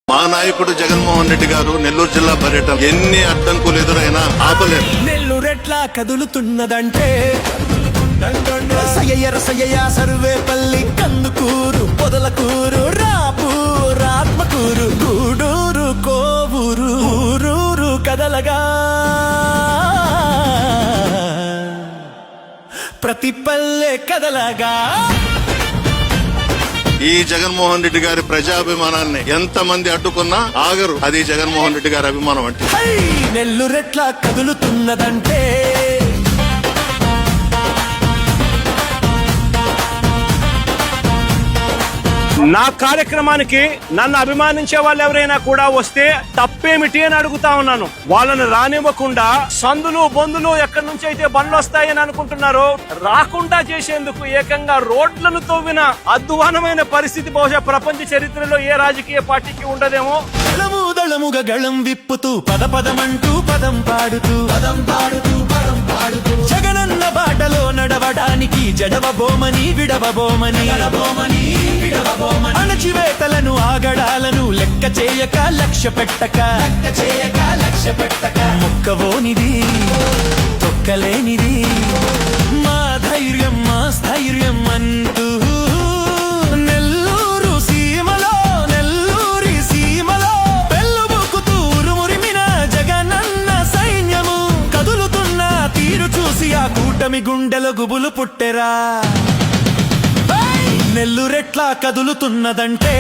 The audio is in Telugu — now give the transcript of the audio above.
మా నాయకుడు జగన్మోహన్ రెడ్డి గారు నెల్లూరు జిల్లా పర్యటన ఎన్ని అడ్డంకులు ఎదురైనా ఆపలేరు. నెల్లూరెట్లా కదులుతున్నదంటే సయ్యయ్య సర్వేపల్లి కందుకూరు పొదలకూరు రాపూర్ ఆత్మకూరు గూడూరు కోవూరు ఊరూరు కదలగా ప్రతి పల్లె కదలగా ఈ జగన్మోహన్ రెడ్డి గారి ప్రజాభిమానాన్ని ఎంత మంది అడ్డుకున్నా ఆగరు. అది జగన్మోహన్ రెడ్డి గారి అభిమానం అంటే. నెల్లూరెట్లా కదులుతున్నదంటే నా కార్యక్రమానికి నన్ను అభిమానించే వాళ్ళు ఎవరైనా కూడా వస్తే తప్పేమిటి అని అడుగుతా ఉన్నాను. వాళ్ళని రానివ్వకుండా సందులు బొందులు ఎక్కడి నుంచి అయితే బండ్లు వస్తాయని అనుకుంటున్నారో రాకుండా చేసేందుకు ఏకంగా రోడ్లను తవ్విన అధ్వానమైన పరిస్థితి బహుశా ప్రపంచ చరిత్రలో ఏ రాజకీయ పార్టీకి ఉండదేమో. దళముగా గళం విప్పుతూ పదమంటూ పదం పాడుతూ జగనన్న బాటలో నడవడానికి జడవబోమని విడవబోమని అణచివేతలను ఆగడాలను లెక్క చేయక లక్ష్య పెట్టక మొక్కవోనిది తొక్కలేనిది మా ధైర్యం మా స్థైర్యం అంటూ నెల్లూరు సీమలో నెల్లూరి సీమలో పెళ్ళుబుకుతూ ఉరుమురిమిన జగనన్న సైన్యము కదులుతున్న తీరు చూసి ఆ కూటమి గుండెల గుబులు పుట్టెరా. నెల్లూరెట్లా కదులుతున్నదంటే